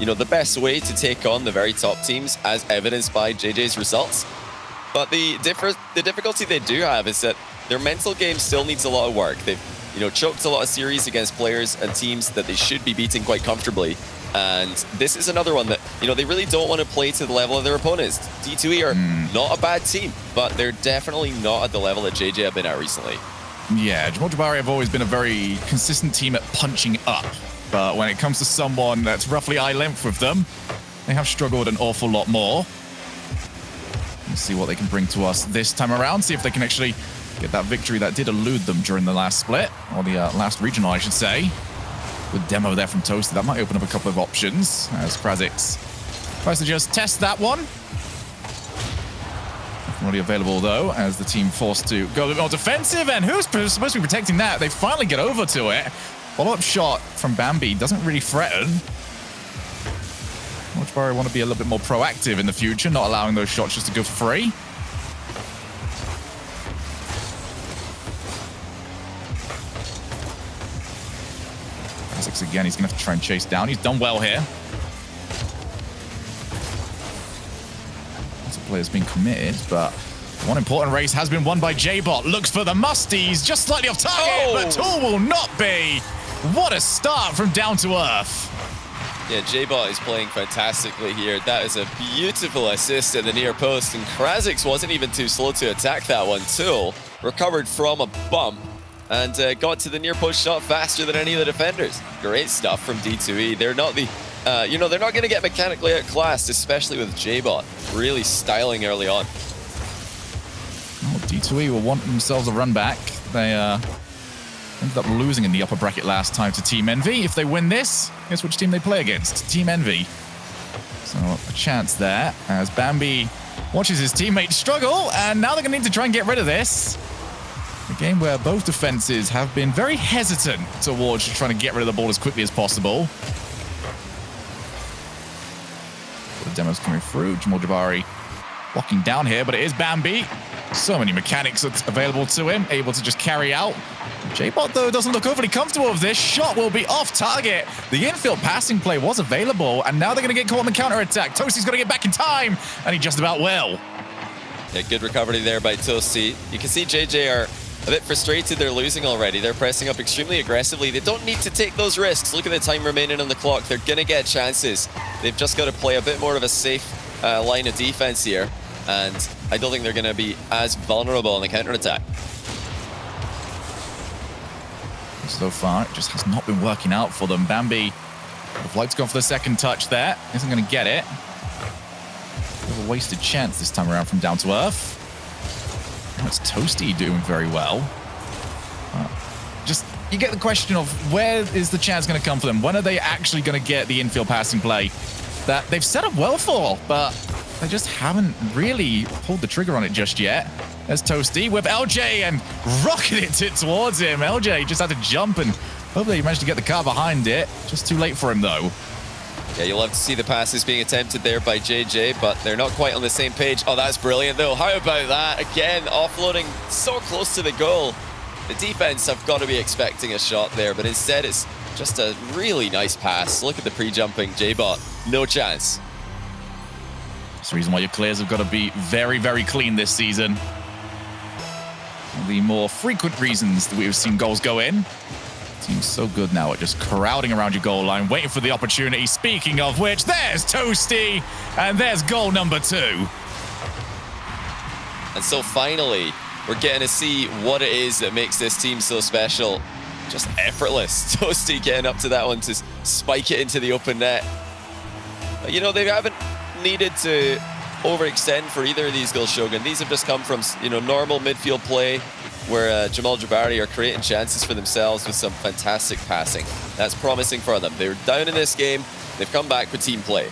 the best way to take on the very top teams, as evidenced by JJ's results. But the difficulty they do have is that their mental game still needs a lot of work. They've, choked a lot of series against players and teams that they should be beating quite comfortably. And this is another one that, they really don't want to play to the level of their opponents. DTE are not a bad team, but they're definitely not at the level that JJ have been at recently. Yeah, Jamal Jabary have always been a very consistent team at punching up. But when it comes to someone that's roughly eye length with them, they have struggled an awful lot more. Let's see what they can bring to us this time around. See if they can actually get that victory that did elude them during the last split, or the last regional, I should say. Good demo there from Toasty. That might open up a couple of options as Krazix tries to just test that one. Already available, though, as the team forced to go a bit more defensive. And who's supposed to be protecting that? They finally get over to it. Follow-up shot from Bambi doesn't really threaten. Jabary want to be a little bit more proactive in the future, not allowing those shots just to go for free. Krazix again, he's going to have to try and chase down. He's done well here. Lots of players being committed, but one important race has been won by J-Bot. Looks for the musties, just slightly off target, but Tool will not be. What a start from Down to Earth. Yeah, J-Bot is playing fantastically here. That is a beautiful assist at the near post, and Krazix wasn't even too slow to attack that one. Tool recovered from a bump and got to the near post shot faster than any of the defenders. Great stuff from D2E. They're not the, they're not going to get mechanically outclassed, especially with J-Bot really styling early on. Oh, D2E will want themselves a run back. They ended up losing in the upper bracket last time to Team Envy. If they win this, guess which team they play against? Team Envy. So a chance there as Bambi watches his teammate struggle, and now they're going to need to try and get rid of this. A game where both defenses have been very hesitant towards trying to get rid of the ball as quickly as possible. The demo's coming through. Jamal Jabary blocking down here, but it is Bambi. So many mechanics available to him, able to just carry out. J-Bot, though, doesn't look overly comfortable with this. Shot will be off target. The infield passing play was available, and now they're going to get caught in the counter-attack. Toasty's going to get back in time, and he just about will. Yeah, good recovery there by Toasty. You can see JJ are a bit frustrated. They're losing already. They're pressing up extremely aggressively. They don't need to take those risks. Look at the time remaining on the clock. They're going to get chances. They've just got to play a bit more of a safe line of defense here. And I don't think they're going to be as vulnerable on the counter-attack. So far, it just has not been working out for them. Bambi would have liked to go for the second touch there. Isn't going to get it. A wasted chance this time around from Down to Earth. That's Toasty doing very well. Just, you get the question of where is the chance going to come for them? When are they actually going to get the infield passing play that they've set up well for, but they just haven't really pulled the trigger on it just yet. There's Toasty with LJ and rocketed it towards him. LJ just had to jump and hopefully he managed to get the car behind it. Just too late for him, though. Yeah, you'll love to see the passes being attempted there by JJ, but they're not quite on the same page. Oh, that's brilliant, though. How about that? Again, offloading so close to the goal. The defense have got to be expecting a shot there, but instead it's just a really nice pass. Look at the pre-jumping J-Bot. No chance. That's the reason why your clears have got to be very, very clean this season. The more frequent reasons that we've seen goals go in. Team's so good now at just crowding around your goal line, waiting for the opportunity. Speaking of which, there's Toasty, and there's goal number 2. And so finally, we're getting to see what it is that makes this team so special. Just effortless. Toasty getting up to that one to spike it into the open net. But, they haven't needed to overextend for either of these goals, Shogun. These have just come from, normal midfield play where Jamal Jabary are creating chances for themselves with some fantastic passing. That's promising for them. They were down in this game. They've come back with team play.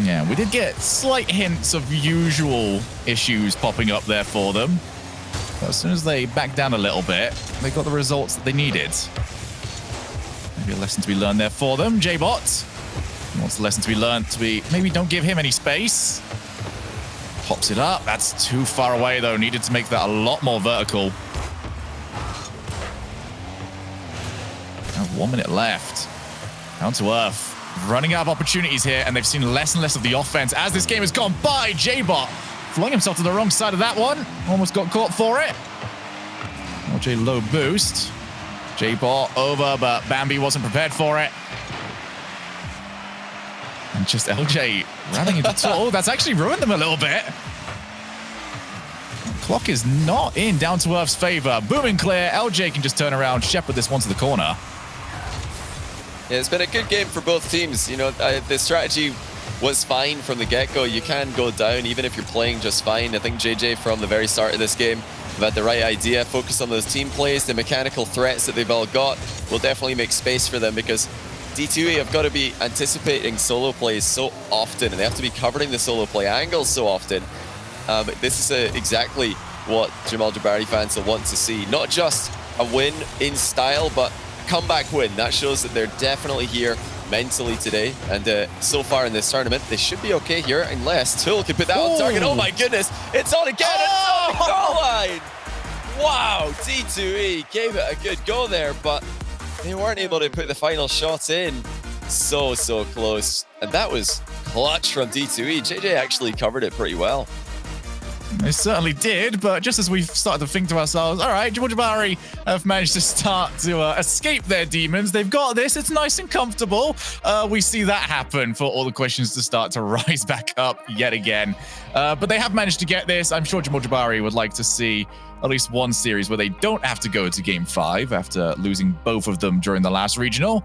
Yeah, we did get slight hints of usual issues popping up there for them. But as soon as they backed down a little bit, they got the results that they needed. Maybe a lesson to be learned there for them. J-Bot wants the lesson to be learned to be maybe don't give him any space. Pops it up. That's too far away, though. Needed to make that a lot more vertical. Now 1 minute left. Down to Earth. running out of opportunities here, and they've seen less and less of the offense as this game has gone by. J-Bot flung himself to the wrong side of that one. Almost got caught for it. LJ low boost. J-Bot over, but Bambi wasn't prepared for it. And just LJ running into Tool. That's actually ruined them a little bit. Clock is not in Down to Earth's favor. Booming clear. LJ can just turn around, shepherd this one to the corner. Yeah, it's been a good game for both teams. You know, the strategy was fine from the get-go. You can go down even if you're playing just fine. I think JJ from the very start of this game have had the right idea. Focus on those team plays, the mechanical threats that they've all got will definitely make space for them, because DTE have got to be anticipating solo plays so often, and they have to be covering the solo play angles so often. This is exactly what Jamal Jabary fans will want to see. Not just a win in style, but a comeback win. That shows that they're definitely here mentally today. And so far in this tournament, they should be okay here, unless Tool can put that on target. Oh my goodness, it's on again, and it's on the goal line. Wow, D2E gave it a good go there, but they weren't able to put the final shot in. So close. And that was clutch from D2E. JJ actually covered it pretty well. They certainly did, but just as we've started to think to ourselves, all right, Jamal Jabary have managed to start to escape their demons. They've got this. It's nice and comfortable. We see that happen for all the questions to start to rise back up yet again. But they have managed to get this. I'm sure Jamal Jabary would like to see at least one series where they don't have to go to Game 5 after losing both of them during the last regional.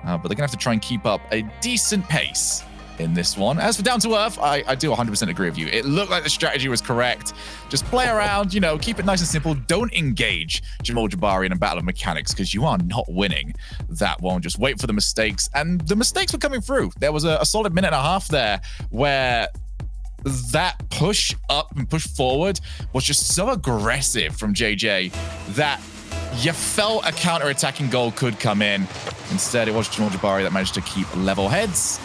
But they're going to have to try and keep up a decent pace in this one. As for Down to Earth, I do 100% agree with you. It looked like the strategy was correct. Just play around, you know, keep it nice and simple. Don't engage Jamal Jabary in a battle of mechanics, because you are not winning that one. Just wait for the mistakes. And the mistakes were coming through. There was a solid minute and a half there where that push up and push forward was just so aggressive from JJ that you felt a counter-attacking goal could come in. Instead, it was Jamal Jabary that managed to keep level heads.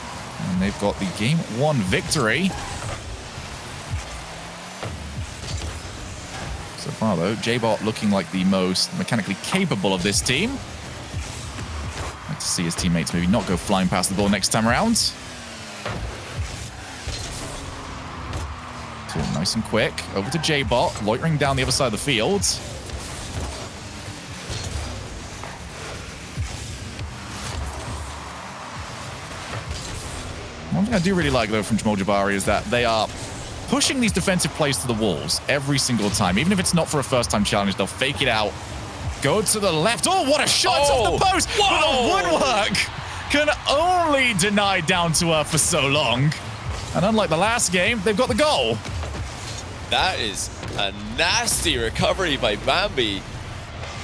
And they've got the Game 1 victory. So far, though, J-Bot looking like the most mechanically capable of this team. I'd like to see his teammates maybe not go flying past the ball next time around. So nice and quick. Over to J-Bot, loitering down the other side of the field. One thing I do really like, though, from Jamal Jabary is that they are pushing these defensive plays to the walls every single time. Even if it's not for a first-time challenge, they'll fake it out. Go to the left. Oh, what a shot! It's off the post! Whoa. But the woodwork can only deny Down to Earth for so long. And unlike the last game, they've got the goal. That is a nasty recovery by Bambi.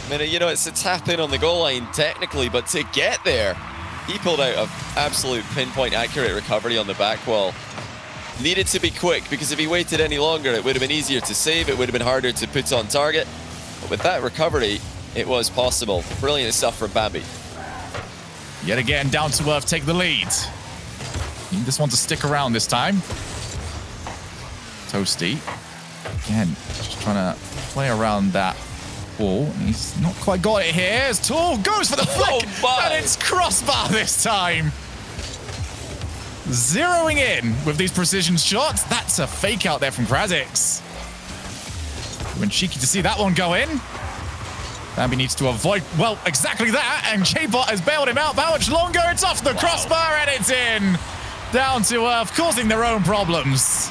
I mean, you know, it's a tap in on the goal line technically, but to get there, he pulled out an absolute pinpoint accurate recovery on the back wall. Needed to be quick, because if he waited any longer, it would have been easier to save. It would have been harder to put on target. But with that recovery, it was possible. Brilliant stuff from Bambi. Yet again, Down to Earth take the lead. Need this one to stick around this time. Toasty. Again, just trying to play around that ball. He's not quite got it here. As Tool goes for the flick, and it's crossbar this time. Zeroing in with these precision shots. That's a fake out there from Krasix. When cheeky to see that one go in. Bambi needs to avoid, well, exactly that, and J-Bot has bailed him out. How much longer? It's off the crossbar, and it's in. Down to Earth, causing their own problems.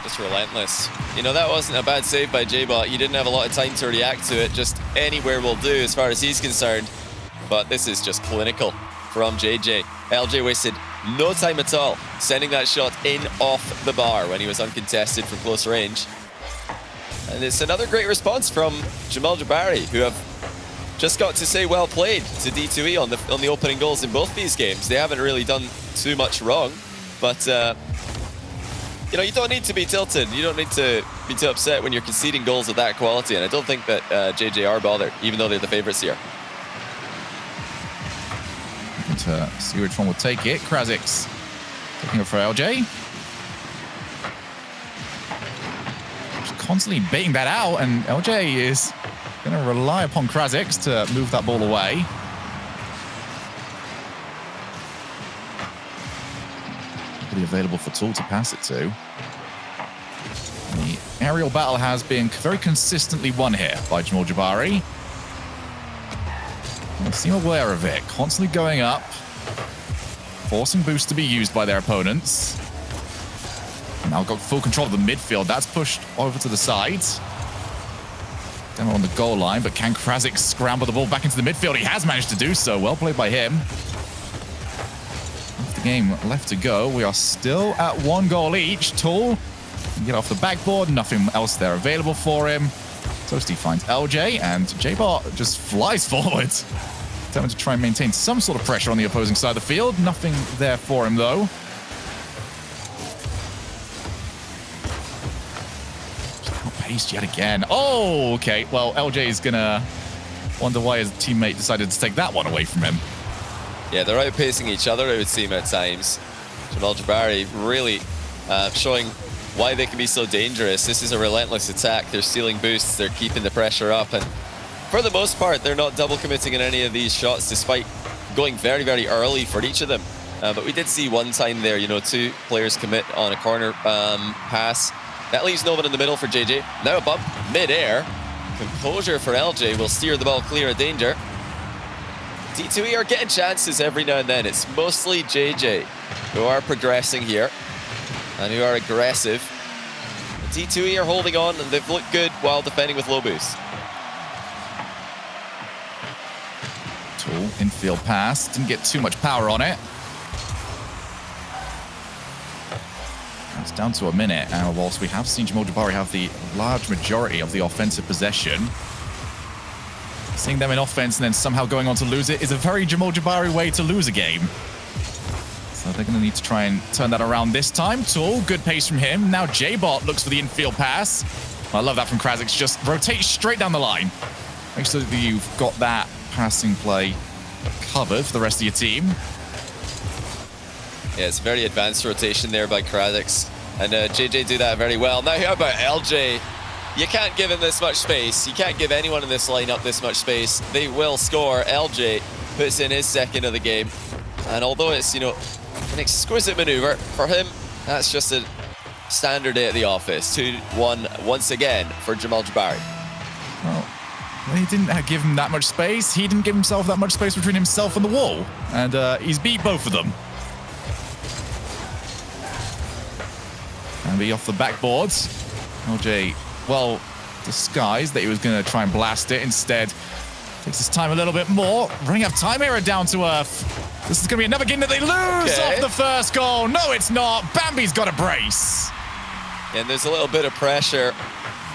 Just relentless. You know, that wasn't a bad save by J-Bot. He didn't have a lot of time to react to it. Just anywhere will do as far as he's concerned. But this is just clinical from JJ. LJ wasted no time at all, sending that shot in off the bar when he was uncontested from close range. And it's another great response from Jamal Jabary, who have just got to say well played to D2E on the opening goals in both these games. They haven't really done too much wrong, but you know, you don't need to be tilted. You don't need to be too upset when you're conceding goals of that quality, and I don't think that JJ are bothered, even though they're the favorites here. To see which one will take it. Krasix taking it for LJ. Just constantly baiting that out, and LJ is going to rely upon Krasix to move that ball away. nobody available for Tool to pass it to. The aerial battle has been very consistently won here by Jamal Jabary. They seem aware of it, constantly going up, forcing boosts to be used by their opponents. Now got full control of the midfield. That's pushed over to the side. Demo on the goal line, but can Krasic scramble the ball back into the midfield? He has managed to do so. Well played by him. Half the game left to go. We are still at 1 goal each. Tool can get off the backboard. Nothing else there available for him. Toasty finds LJ, and J-Bot just flies forward. Determined to try and maintain some sort of pressure on the opposing side of the field. Nothing there for him, though. Yet again. Oh, okay. Well, LJ is gonna wonder why his teammate decided to take that one away from him. Yeah, they're outpacing each other, it would seem, at times. Jamal Jabary really showing why they can be so dangerous. This is a relentless attack. They're stealing boosts. They're keeping the pressure up. And for the most part, they're not double committing in any of these shots, despite going very, very early for each of them. But we did see one time there, 2 players commit on a corner pass. That leaves no one in the middle for JJ. Now a bump mid-air. Composure for LJ will steer the ball clear of danger. D2E are getting chances every now and then. It's mostly JJ who are progressing here and who are aggressive. D2E are holding on, and they've looked good while defending with low boost. Tool infield pass. Didn't get too much power on it. It's down to a minute, and whilst we have seen Jamal Jabary have the large majority of the offensive possession, seeing them in offense and then somehow going on to lose it is a very Jamal Jabary way to lose a game. So they're going to need to try and turn that around this time. Tool, good pace from him. Now J-Bot looks for the infield pass. I love that from Krasic. Just rotate straight down the line. Make sure that you've got that passing play covered for the rest of your team. Yeah, it's very advanced rotation there by Krasic. And JJ do that very well. Now, how about LJ? You can't give him this much space. You can't give anyone in this lineup this much space. They will score. LJ puts in his second of the game. And although it's, an exquisite maneuver, for him, that's just a standard day at the office. 2-1 once again for Jamal Jabary. Well, he didn't give him that much space. He didn't give himself that much space between himself and the wall. And he's beat both of them. And be off the backboards. LJ, well, disguised that he was going to try and blast it. Instead, takes his time a little bit more. Running out of time here at Down to Earth. This is going to be another game that they lose off the first goal. No, it's not. Bambi's got a brace. And there's a little bit of pressure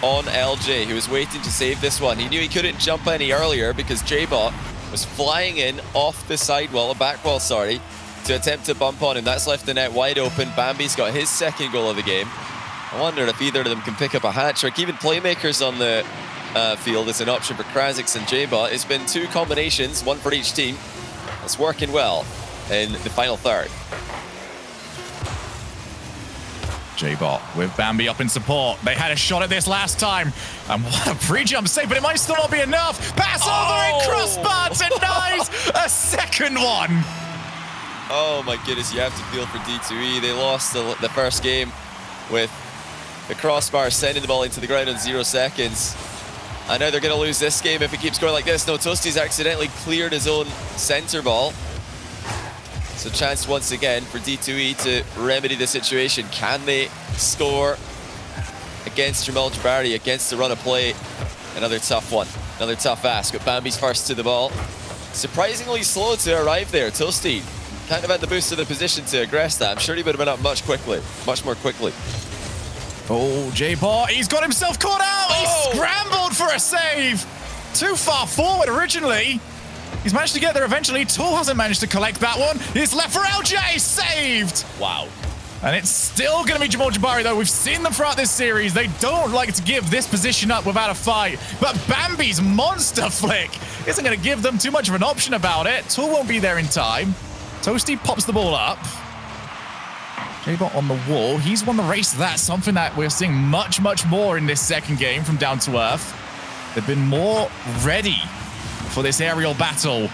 on LJ, who was waiting to save this one. He knew he couldn't jump any earlier because J-Bot was flying in off the sidewall, back wall, sorry, to attempt to bump on him. That's left the net wide open. Bambi's got his second goal of the game. I wonder if either of them can pick up a hat-trick. Even playmakers on the field is an option for Krasic and J-Bot. It's been 2 combinations, 1 for each team. It's working well in the final third. J-Bot with Bambi up in support. They had a shot at this last time. And what a pre-jump save, but it might still not be enough. Pass over and crossbar denies a second one. Oh my goodness, you have to feel for D2E. They lost the first game with the crossbar sending the ball into the ground in 0 seconds. I know they're going to lose this game if it keeps going like this. No, Toasty's accidentally cleared his own center ball. So chance once again for D2E to remedy the situation. Can they score against Jamal Jabary, against the run of play? Another tough one, another tough ask. But Bambi's first to the ball. Surprisingly slow to arrive there. Toasty kind of had the boost of the position to aggress that. I'm sure he would have been up much more quickly. Oh, J-Bot, he's got himself caught out. He scrambled for a save. Too far forward originally. He's managed to get there eventually. Tool hasn't managed to collect that one. It's left for LJ, saved. Wow. And it's still going to be Jamal Jabary, though. We've seen them throughout this series. They don't like to give this position up without a fight. But Bambi's monster flick isn't going to give them too much of an option about it. Tool won't be there in time. Toasty pops the ball up. J-Bot on the wall. He's won the race. That's something that we're seeing much, much more in this second game from Down to Earth. They've been more ready for this aerial battle.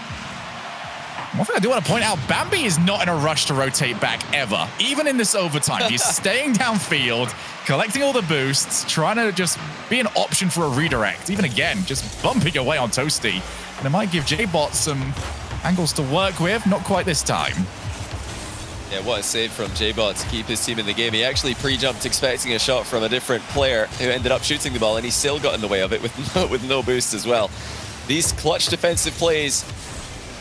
One thing I do want to point out, Bambi is not in a rush to rotate back ever, even in this overtime. He's staying downfield, collecting all the boosts, trying to just be an option for a redirect. Even again, just bumping away on Toasty. And it might give J-Bot some angles to work with, not quite this time. Yeah, what a save from J-Bot to keep his team in the game. He actually pre-jumped expecting a shot from a different player who ended up shooting the ball, and he still got in the way of it with no boost as well. These clutch defensive plays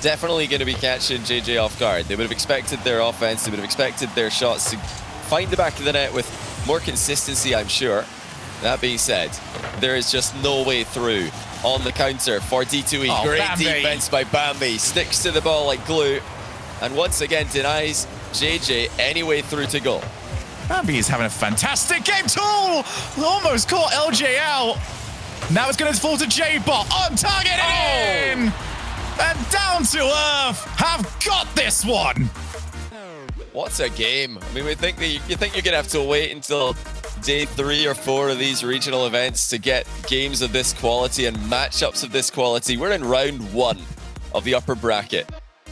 definitely going to be catching JJ off guard. They would have expected their offense, they would have expected their shots to find the back of the net with more consistency, I'm sure. That being said, there is just no way through on the counter for D2E. Oh, great Bambi. defense by Bambi. Sticks to the ball like glue. And once again denies JJ any way through to goal. Bambi is having a fantastic game. Tool almost caught LJ out. Now it's going to fall to J-Bot. On target and in! And Down to Earth have got this one. What a game. I mean, you think you're going to have to wait until day 3 or 4 of these regional events to get games of this quality and matchups of this quality. We're in round 1 of the upper bracket,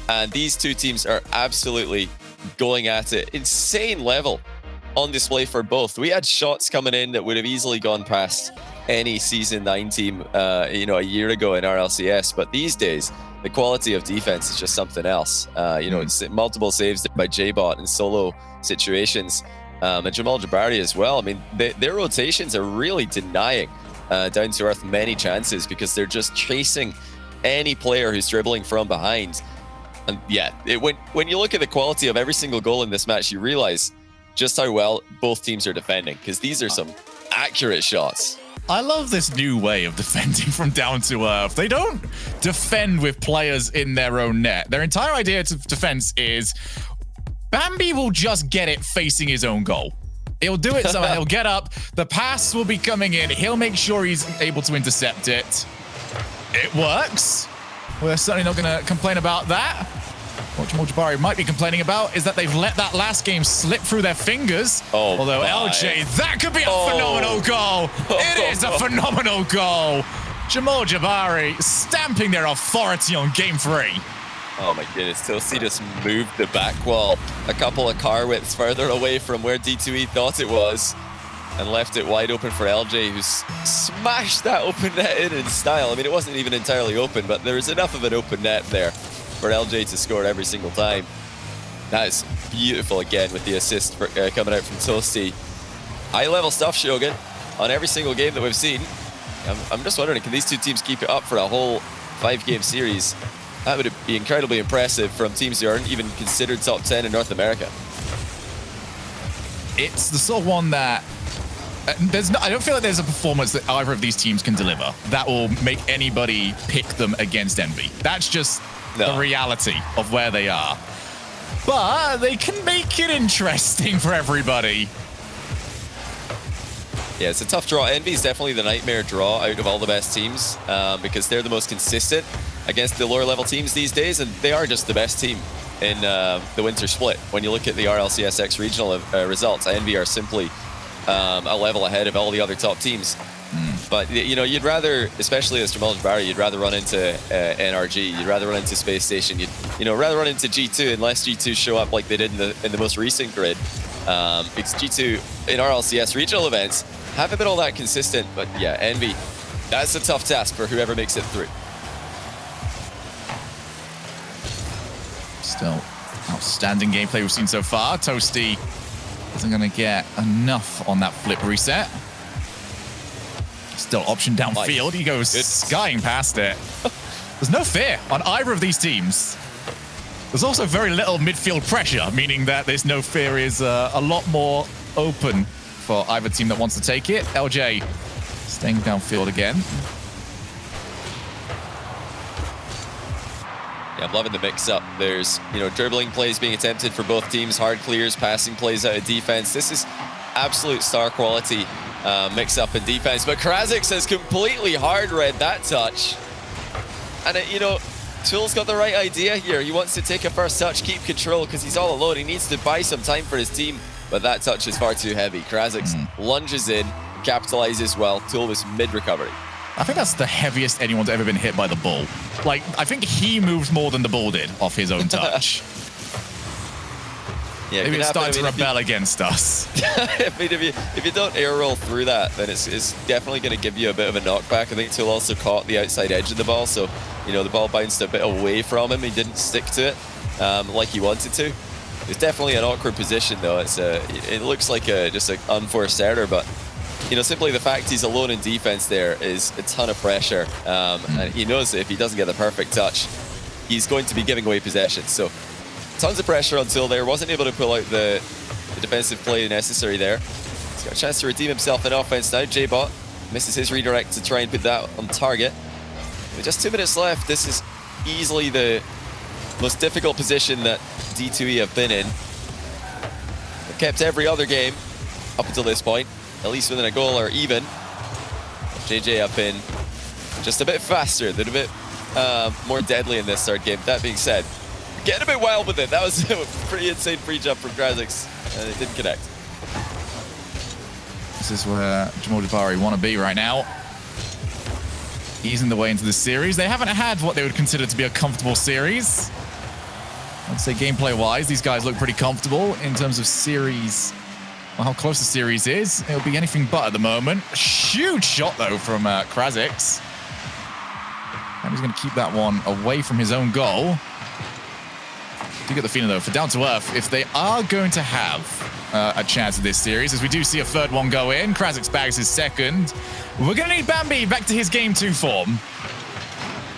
and these two teams are absolutely going at it. Insane level on display for both. We had shots coming in that would have easily gone past any Season 9 team, a year ago in RLCS, but these days, the quality of defense is just something else. It's multiple saves by J-Bot in solo situations, and Jamal Jabary as well. I mean, their rotations are really denying Down to Earth many chances because they're just chasing any player who's dribbling from behind. And yeah, when you look at the quality of every single goal in this match, you realize just how well both teams are defending, because these are some accurate shots. I love this new way of defending from Down to Earth. They don't defend with players in their own net. Their entire idea of defense is Bambi will just get it facing his own goal. He'll do it, so he'll get up, the pass will be coming in, he'll make sure he's able to intercept it. It works. We're certainly not going to complain about that. What Jamal Jabary might be complaining about is that they've let that last game slip through their fingers. Oh, although LJ, that could be a phenomenal goal. It is a phenomenal goal. Jamal Jabary stamping their authority on game 3. Oh my goodness, Toasty just moved the back wall a couple of car widths further away from where D2E thought it was and left it wide open for LJ, who's smashed that open net in style. I mean, it wasn't even entirely open, but there was enough of an open net there for LJ to score every single time. That is beautiful again with the assist coming out from Toasty. High-level stuff, Shogun, on every single game that we've seen. I'm just wondering, can these two teams keep it up for a whole 5-game series? That would be incredibly impressive from teams who aren't even considered top 10 in North America. It's the sort of one that I don't feel like there's a performance that either of these teams can deliver that will make anybody pick them against Envy. That's just the reality of where they are. But they can make it interesting for everybody. Yeah, it's a tough draw. Envy is definitely the nightmare draw out of all the best teams because they're the most consistent against the lower level teams these days, and they are just the best team in the winter split. When you look at the RLCSX regional results, Envy are simply a level ahead of all the other top teams. But, you'd rather, especially as Jamal Jabary, you'd rather run into NRG, you'd rather run into Space Station, you'd rather run into G2 unless G2 show up like they did in the most recent grid. Because G2 in RLCS regional events haven't been all that consistent. But yeah, Envy, that's a tough task for whoever makes it through. Still outstanding gameplay we've seen so far. Toasty isn't going to get enough on that flip reset. Still option downfield. He goes skying past it. There's no fear on either of these teams. There's also very little midfield pressure, meaning that there's no fear is a lot more open for either team that wants to take it. LJ staying downfield again. Yeah, I'm loving the mix-up. There's, dribbling plays being attempted for both teams, hard clears, passing plays out of defense. This is absolute star quality mix-up in defense. But Krasix has completely hard-read that touch. And, Tool's got the right idea here. He wants to take a first touch, keep control, because he's all alone. He needs to buy some time for his team, but that touch is far too heavy. Krasix lunges in, capitalizes well. Tool was mid-recovery. I think that's the heaviest anyone's ever been hit by the ball. Like, I think he moved more than the ball did off his own touch. Yeah, maybe it's starting to rebel against us. I mean, if you don't air roll through that, then it's definitely going to give you a bit of a knockback. I think Tool also caught the outside edge of the ball, so the ball bounced a bit away from him. He didn't stick to it like he wanted to. It's definitely an awkward position, though. It looks like just an unforced error, but simply the fact he's alone in defense there is a ton of pressure, and he knows that if he doesn't get the perfect touch, he's going to be giving away possession. So tons of pressure until there. Wasn't able to pull out the defensive play necessary there. He's got a chance to redeem himself in offense now. J-Bot misses his redirect to try and put that on target. With just 2 minutes left, this is easily the most difficult position that D2E have been in. They've kept every other game up until this point, at least within a goal or even. JJ have been just a bit faster. They're a bit more deadly in this third game. That being said, getting a bit wild with it. That was a pretty insane free jump from Krasix, and it didn't connect. This is where Jamal Jabary want to be right now. Easing the way into the series. They haven't had what they would consider to be a comfortable series. I'd say gameplay-wise, these guys look pretty comfortable in terms of series. Well, how close the series is, it'll be anything but at the moment. A huge shot, though, from Krasix. And he's going to keep that one away from his own goal. I do get the feeling, though, for Down to Earth, if they are going to have a chance of this series, as we do see a third one go in, Krasix bags his second. We're going to need Bambi back to his Game 2 form.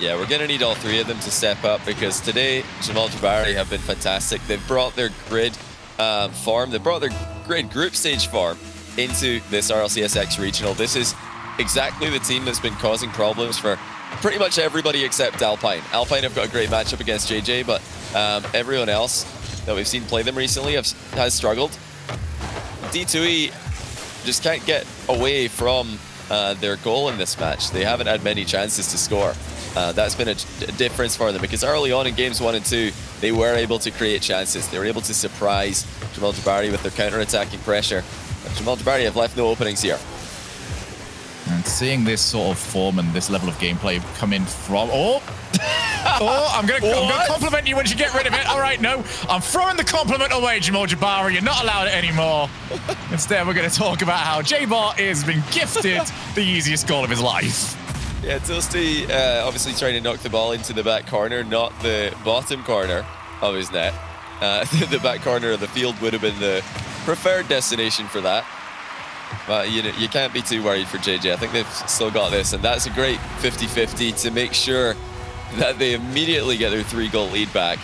Yeah, we're going to need all three of them to step up, because today, Jamal Jabary have been fantastic. They've brought their grid form, they brought their grid group stage form into this RLCSX regional. This is exactly the team that's been causing problems for pretty much everybody except Alpine. Alpine have got a great matchup against JJ, but everyone else that we've seen play them recently has struggled. D2E just can't get away from their goal in this match. They haven't had many chances to score. That's been a difference for them, because early on in games 1 and 2, they were able to create chances. They were able to surprise Jamal Jabary with their counter-attacking pressure. But Jamal Jabary have left no openings here. And seeing this sort of form and this level of gameplay come in from... I'm going to compliment you once you get rid of it. All right, no. I'm throwing the compliment away, Jamal Jabary. You're not allowed it anymore. Instead, we're going to talk about how J-Bot has been gifted the easiest goal of his life. Yeah, Toasty obviously trying to knock the ball into the back corner, not the bottom corner of his net. The back corner of the field would have been the preferred destination for that. But you can't be too worried for JJ. I think they've still got this, and that's a great 50-50 to make sure that they immediately get their 3-goal lead back.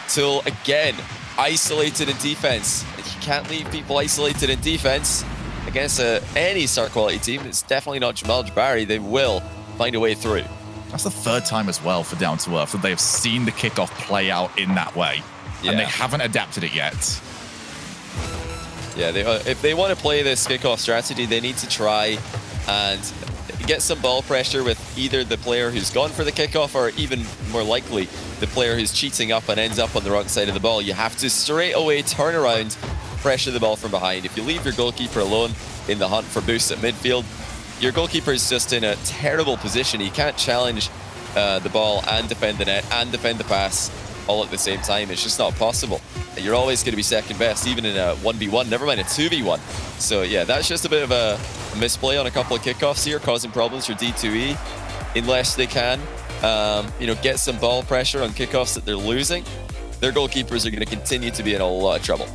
Tool, again, isolated in defense. You can't leave people isolated in defense against any star quality team. It's definitely not Jamal Jabary. They will find a way through. That's the third time as well for Down to Earth that they have seen the kickoff play out in that way. Yeah. And they haven't adapted it yet. Yeah, if they want to play this kickoff strategy, they need to try and get some ball pressure with either the player who's gone for the kickoff, or even more likely, the player who's cheating up and ends up on the wrong side of the ball. You have to straight away turn around, pressure the ball from behind. If you leave your goalkeeper alone in the hunt for boosts at midfield, your goalkeeper is just in a terrible position. He can't challenge the ball and defend the net and defend the pass all at the same time. It's just not possible. You're always going to be second best, even in a 1v1, never mind a 2v1. So yeah, that's just a bit of a misplay on a couple of kickoffs here, causing problems for D2E. Unless they can, get some ball pressure on kickoffs that they're losing, their goalkeepers are going to continue to be in a lot of trouble.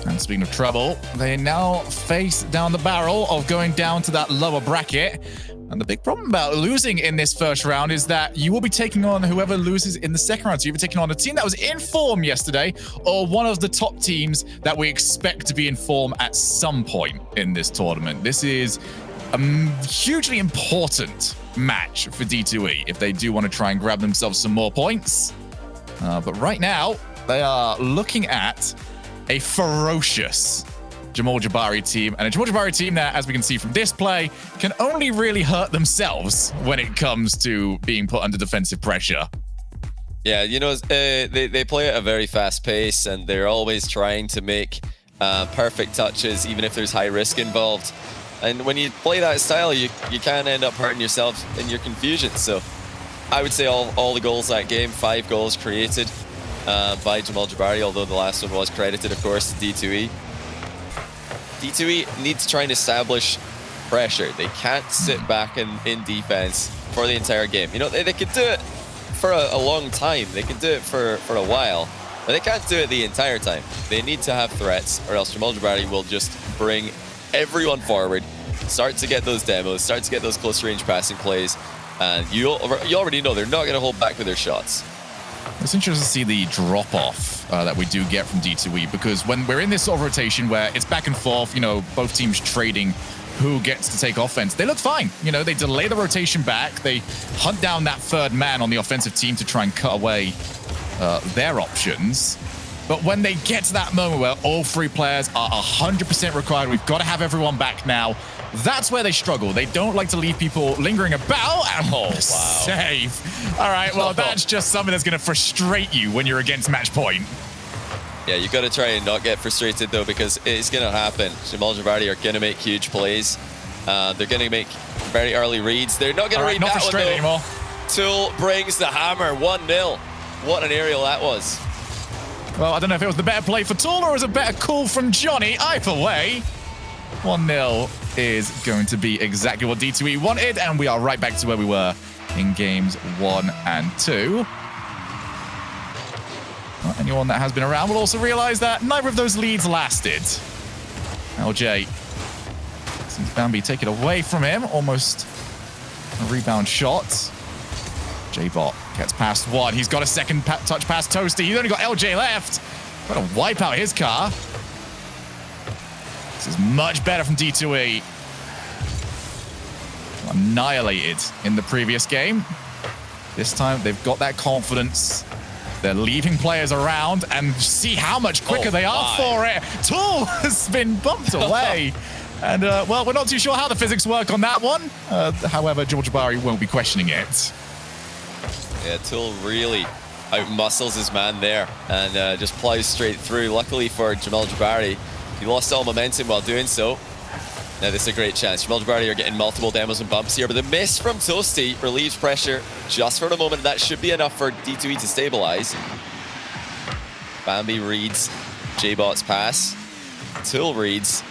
And speaking of trouble, they now face down the barrel of going down to that lower bracket. And the big problem about losing in this first round is that you will be taking on whoever loses in the second round. So you'll be taking on a team that was in form yesterday, or one of the top teams that we expect to be in form at some point in this tournament. This is a hugely important match for D2E if they do want to try and grab themselves some more points. But right now, they are looking at a ferocious Jamal Jabary team, and a Jamal Jabary team that, as we can see from this play, can only really hurt themselves when it comes to being put under defensive pressure. Yeah, they play at a very fast pace, and they're always trying to make perfect touches, even if there's high risk involved. And when you play that style, you can end up hurting yourself in your confusion. So I would say all the goals that game, 5 goals created by Jamal Jabary, although the last one was credited, of course, to D2E. D2E need to try and establish pressure. They can't sit back in defense for the entire game. You know, they could do it for a long time. They can do it for a while, but they can't do it the entire time. They need to have threats, or else Jamal Jabary will just bring everyone forward, start to get those demos, start to get those close range passing plays, and you already know they're not going to hold back with their shots. It's interesting to see the drop-off that we do get from D2E, because when we're in this sort of rotation where it's back and forth, you know, both teams trading who gets to take offense, they look fine. You know, they delay the rotation back, they hunt down that third man on the offensive team to try and cut away their options. But when they get to that moment where all 3 players are 100% required, we've got to have everyone back now, that's where they struggle. They don't like to leave people lingering about. And wow. Save. All right, well, that's just something that's going to frustrate you when you're against match point. Yeah, you got to try and not get frustrated, though, because it's going to happen. Jamal Jabary are going to make huge plays. They're going to make very early reads. They're not going to read that one, though. Anymore. Tool brings the hammer, 1-0. What an aerial that was. Well, I don't know if it was the better play for Tool or it was a better call from Johnny. Either way, 1-0 is going to be exactly what D2E wanted, and we are right back to where we were in games 1 and 2. Well, anyone that has been around will also realize that neither of those leads lasted. LJ sees Bambi take it away from him, almost a rebound shot. J-Bot gets past 1. He's got a second touch past Toasty. He's only got LJ left. Got to wipe out his car. This is much better from D2E. Annihilated in the previous game. This time they've got that confidence. They're leaving players around, and see how much quicker they are for it. Tool has been bumped away. And, well, we're not too sure how the physics work on that one. However, Jamal Jabary won't be questioning it. Yeah, Tool really out-muscles his man there and just plows straight through. Luckily for Jamal Jabary, he lost all momentum while doing so. Now this is a great chance. Jamal Jabary are getting multiple demos and bumps here, but the miss from Toasty relieves pressure just for a moment. That should be enough for D2E to stabilize. Bambi reads J-Bot's pass. Tool reads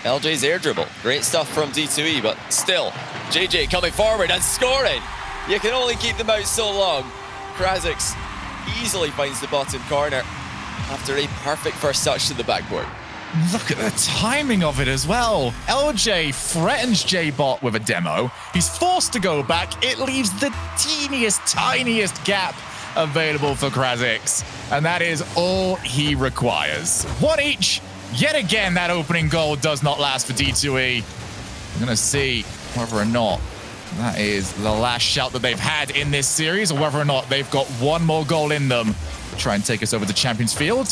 LJ's air dribble. Great stuff from D2E, but still, JJ coming forward and scoring. You can only keep them out so long. Krasix easily finds the bottom corner after a perfect first touch to the backboard. Look at the timing of it as well. LJ threatens J-Bot with a demo. He's forced to go back. It leaves the tiniest gap available for Krasix. And that is all he requires. 1 each. Yet again, that opening goal does not last for D2E. We're going to see whether or not that is the last shout that they've had in this series, or whether or not they've got one more goal in them to try and take us over to Champions Field.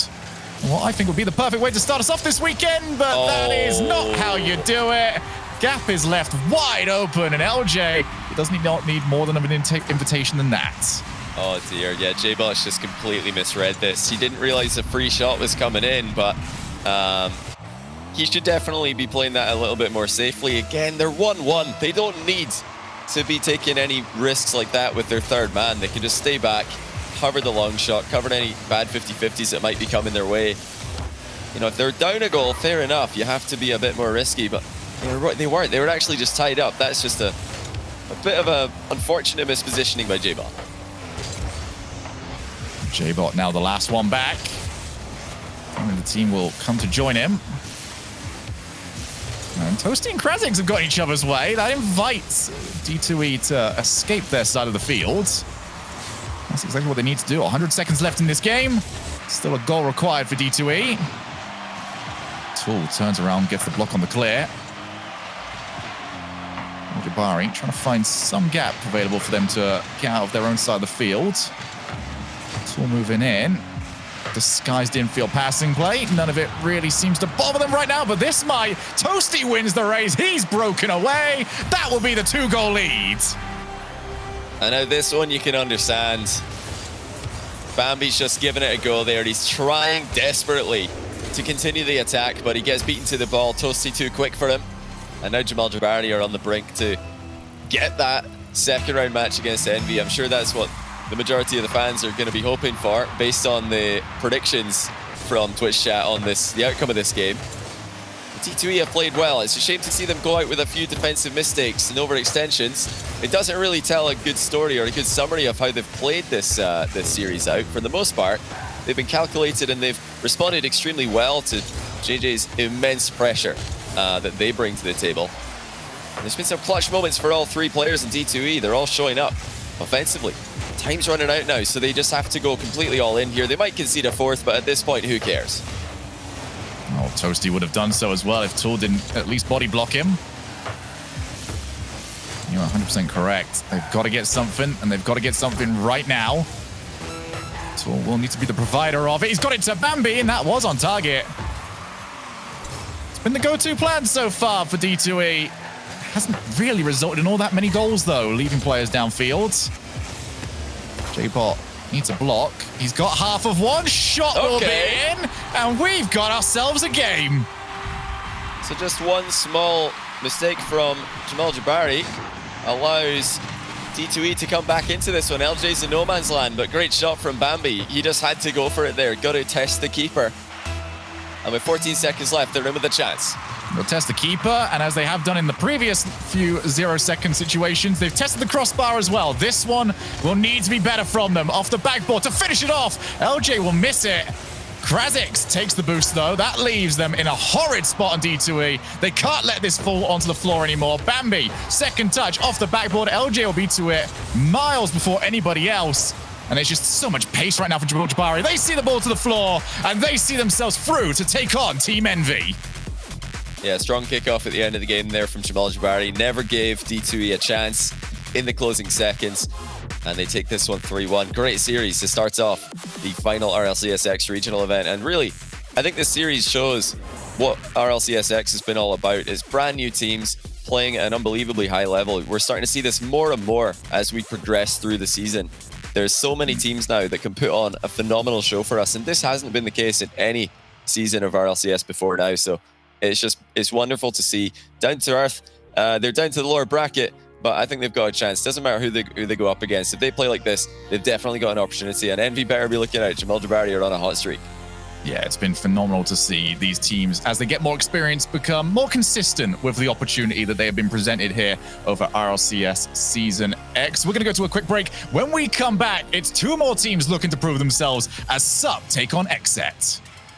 What I think would be the perfect way to start us off this weekend, but that is not how you do it. Gap is left wide open, and LJ does not need more than an invitation than that. Oh dear, yeah, J-Bot's just completely misread this. He didn't realize the free shot was coming in, but he should definitely be playing that a little bit more safely. Again, they're 1-1. They don't need to be taking any risks like that with their third man. They can just stay back, cover the long shot, cover any bad 50-50s that might be coming their way. You know, if they're down a goal, fair enough. You have to be a bit more risky, but they weren't. They were actually just tied up. That's just a bit of a unfortunate mispositioning by J-Bot. J-Bot now the last one back. And the team will come to join him. And Toasty and Krasix have got each other's way. That invites D2E to escape their side of the field. That's exactly what they need to do. 100 seconds left in this game. Still a goal required for D2E. Tool turns around, gets the block on the clear. Jabary trying to find some gap available for them to get out of their own side of the field. Tool moving in. Disguised infield passing play. None of it really seems to bother them right now, but this might. Toasty wins the race. He's broken away. That will be the 2-goal lead. I know this one you can understand. Bambi's just giving it a go there. He's trying desperately to continue the attack, but he gets beaten to the ball. Toasty too quick for him. And now Jamal Jabary are on the brink to get that second round match against Envy. I'm sure that's what the majority of the fans are going to be hoping for based on the predictions from Twitch chat on the outcome of this game. The D2E have played well. It's a shame to see them go out with a few defensive mistakes and overextensions. It doesn't really tell a good story or a good summary of how they've played this series out. For the most part, they've been calculated and they've responded extremely well to JJ's immense pressure that they bring to the table. There's been some clutch moments for all three players in D2E. They're all showing up offensively. Time's running out now, so they just have to go completely all in here. They might concede a fourth, but at this point, who cares? Oh, Toasty would have done so as well if Tool didn't at least body block him. You're 100% correct. They've got to get something, and they've got to get something right now. Tool will need to be the provider of it. He's got it to Bambi, and that was on target. It's been the go-to plan so far for D2E. Hasn't really resulted in all that many goals, though, leaving players downfield. J-Bot needs a block. He's got half of one. Shot will be in, and we've got ourselves a game. So just one small mistake from Jamal Jabary allows D2E to come back into this one. LJ's in no man's land, but great shot from Bambi. He just had to go for it there. Got to test the keeper. And with 14 seconds left, they're in with a chance. They'll test the keeper, and as they have done in the previous few 0-second situations, they've tested the crossbar as well. This one will need to be better from them. Off the backboard to finish it off. LJ will miss it. Krazix takes the boost, though. That leaves them in a horrid spot on D2E. They can't let this fall onto the floor anymore. Bambi, second touch off the backboard. LJ will be to it miles before anybody else. And there's just so much pace right now for Jamal Jabary. They see the ball to the floor, and they see themselves through to take on Team Envy. Yeah, strong kickoff at the end of the game there from Jamal Jabary. Never gave D2E a chance in the closing seconds. And they take this one 3-1. Great series to start off the final RLCSX regional event. And really, I think this series shows what RLCSX has been all about. It's brand new teams playing at an unbelievably high level. We're starting to see this more and more as we progress through the season. There's so many teams now that can put on a phenomenal show for us. And this hasn't been the case in any season of RLCS before now. So it's wonderful to see. Down to earth, they're down to the lower bracket, but I think they've got a chance. Doesn't matter who they go up against. If they play like this, they've definitely got an opportunity. And Envy better be looking out. Jamal Jabary are on a hot streak. Yeah, it's been phenomenal to see these teams, as they get more experience, become more consistent with the opportunity that they have been presented here over RLCS Season X. We're going to go to a quick break. When we come back, it's two more teams looking to prove themselves as SUP take on XSET.